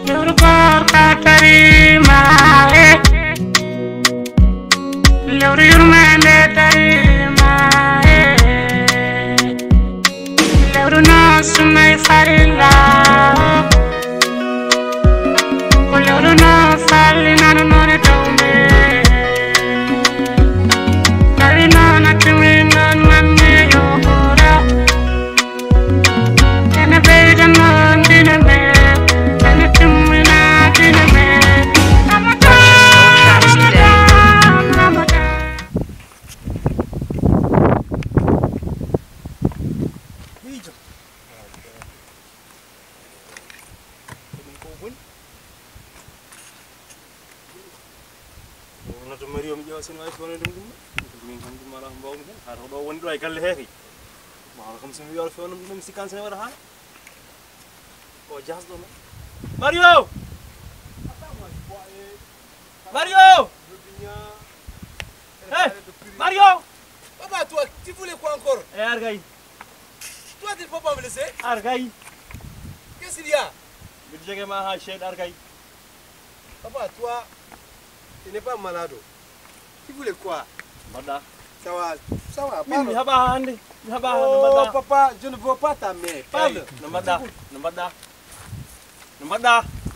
lewru koorka yerimayo lewru yurmande yerimayo lewru nasumay farilla ko lewru no falli nanu none tawme tawi nona tumi non manne yokora ene beyda non dina me ene tummina dina me Mariam jawa sen way fone dum min handu mala mbawmi tan har do woni do ay galle heeki mala kam sen yor fone dum si kan sen wara ha o jas do Mario Mario Hey Mario Papa, toi, tu voulais quoi encore? Argaï Toi, tu ne peux pas me laisser? Argaï Qu'est-ce qu'il y a? bi jege ma ha shed Argaï Papa, toi, tu n'es pas malade. Tu voulais quoi? Bada Ça va, Mimi parle. haba hande haba Oh, hande papa, je ne veux pas ta mère. Parle. no badda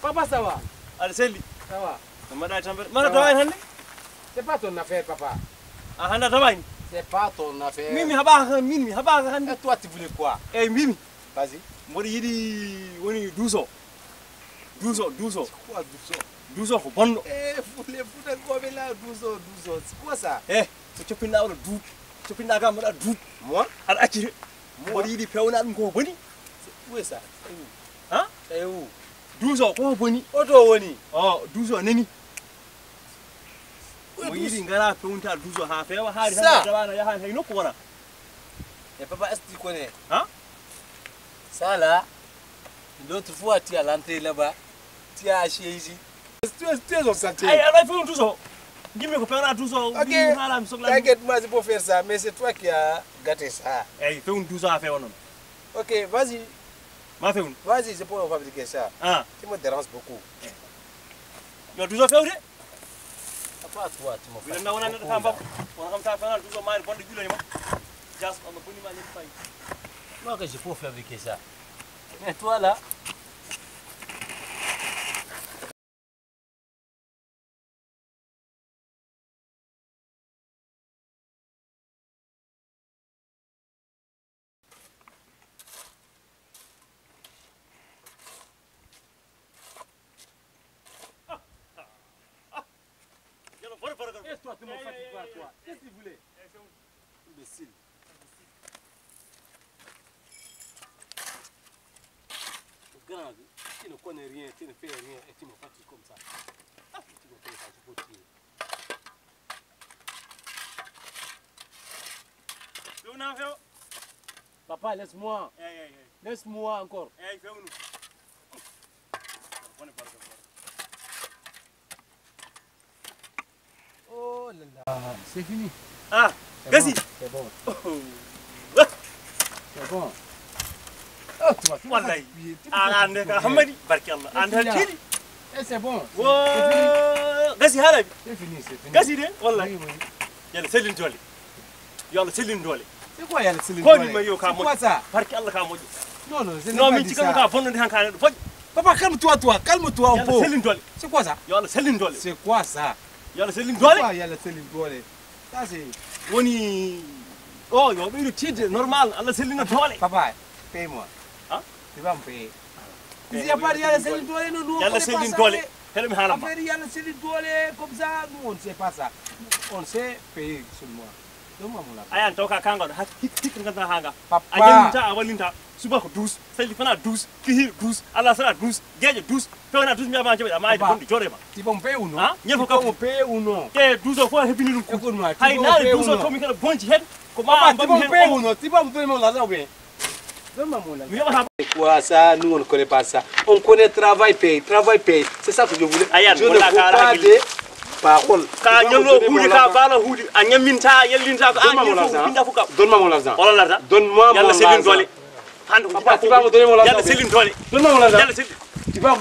Papa, ça va? ala selli Ça va. no badda tambe mana to ay hande C'est pas ton affaire, papa. a handa tabay C'est pas ton affaire. Mimi haba hande Et toi, tu voulais quoi? eh Mimi Vas-y. modi yidi woni duso Quoi, 12 ans? duso ko bonno Eh, vous les foutez comme là, 12 ans. C'est quoi ça? eh so coppinda wala duut coppinda gam wala duut Moi? ala accire modi yidi pewna dum ko boni Où est ça? hein C'est où? duso ko boni Oto Woni. oh duso nani Où mo est yidi 12? ngara pewnta duso ha fewa haari Ça. hande dawana yaha hay nokku wona Et papa, est-ce que tu connais? hein Ça là, l'autre fois tu es à l'entrée là-bas, tu as acheté ici. Tu es au santé. ay ala fewn duso gimmi ko pewna duso Ok, mi hala mi sogla t'inquiète, moi je peux faire ça, mais c'est toi qui as gâté ça. ay fewn duso ha fewa non Ok, vas-y, ma fewn vas-y, je peux fabriquer ça. ah Tu me déranges beaucoup. yo duso fewde Pas toi, tu me wila fais na wona beaucoup, ta bam là. wona kam ta fana duso maari bonde julani ma jas on boni ma ni fay Moi que je peux fabriquer ça. Mais toi là, yalo fore fore et toi tu me fatigues pas toi. Qu'est-ce que tu voulais? Imbécile. Grand, tu ne connais rien, tu ne fais rien et tu me fatigues comme ça. Tu me fais ça, je peux tirer. fewna few Papa, laisse-moi. ay Laisse-moi encore. ay fewnu fone fore Oh là là, c'est fini. ah C'est gasi bon, c'est bon. oh C'est bon. Oh, tu vas tout wallahi fatiguer, tu a vas ande fatiguer. ka hamadi barki Allah ande Qu'est-ce qu'il y a? tidi Eh, c'est bon. wo gasi halabi C'est fini, c'est fini. gasi de wallahi Oui, oui. yalla selin dole yalla selin dole C'est quoi, il y a le cylindre? ko ni ma yo ka C'est mo quoi ça? barki Allah ka mojo Non, non, je n'ai non pas mi dit ci kam ça. ka bonde hankane do foj Papa, calme-toi, toi. Calme-toi un yalla peu. selin dole C'est quoi ça? yalla selin dole C'est quoi ça? yalla selin C'est dole quoi, il y a le cylindre? Ça, c'est... woni oh yo be tide normal Allah selina dole Papa, paye-moi. Hein? Tu vas me payer. Il n'y a pas de le cylindre, nous, on yalla connaît pas selin ça. dole hele mi halamba Après, il y a le cylindre comme ça. Nous, on ne sait pas ça. On sait payer seulement. Donne-moi mon argent. ayan tawka kanga do hik ngata hanga a Papa. jaminta a walinta suba ko 12 sali fana 12 kihir 12 Allah sala 12 geje 12 pewna 12 mi aba jabe ama Papa. de jore ma Tu vas me payer ou non? Hein? Tu vas me payer ou non? e 12 ko hebini dum ko Écoute-moi, tu hay vas me na payer ou 12 non? to mi kala bonci hen ko ma Papa, tu vas me payer ou mi non? Tu vas me donner mon argent ou bien? Donne-moi mon argent. yaba C'est quoi ça? Nous, on ne connaît pas ça. On connaît travail paye, travail paye. C'est ça que je voulais. Ayan, Je ne veux voilà, pas car- de paroles. ka Tu vas me nyamlo donner mon hudi ka argent. bala hudi a nyaminta yellinta ko a Donne-moi mon yefo argent. binda fuka Donne-moi mon argent. wala larta Donne-moi mon yalla selin argent. dole hande Papa, tu vas me donner mon argent. yalla selin dole Donne-moi mon argent. yalla selin Tu vas...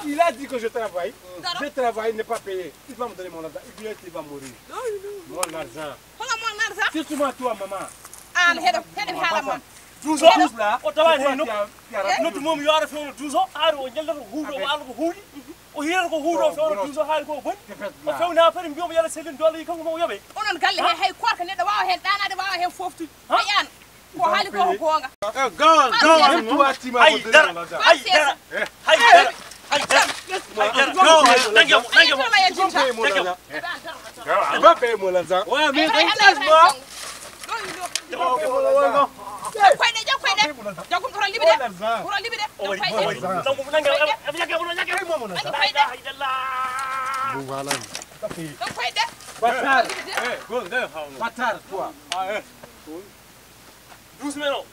Il a dit que je travaille. Je travaille, n'est pas payé. Il va me donner mon argent. Il va mourir. Mon argent. Surtout moi, toi, maman. Duzo la o tawa ni no no mom yo ara fewno duzo ara o jella ko huudo o algo huudi o hira ko huudo fewno duzo haali ko bon o fewna fere mbiyo yalla selin dole kanko mo yobe onon galle hay korka neddo wawa hen danade wawa hen foftu ayan ko haali ko gonga Même toi, tu m'as donné mon argent. Tu vas payer mon argent. Ouais, mais moi. Bâtard, toi. Doucement.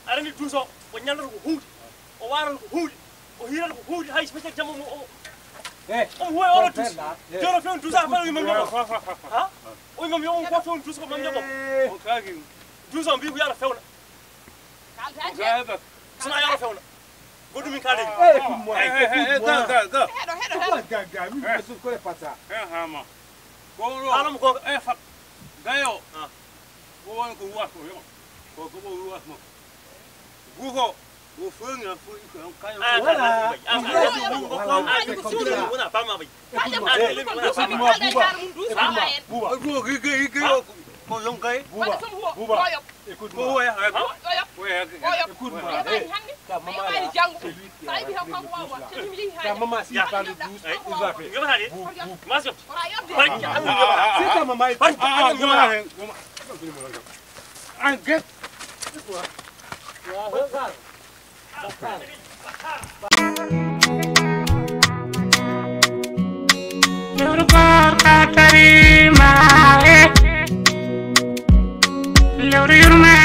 Arani duzo o nyandar ko huudi o waral ko huudi o hiral ko huudi hay specie jamu o huwa o tus joro fen duza fa mi mamyo ha o mamyo on ko fen duzo ko mamyo o kagi duzo mbi ko yalla fewna sina yalla fewna godu min kale alam ko fat gayo ko won ko wa ko yo ko bo wa mo Gugo, o fang a fui com caio. koorka tarima yerimayo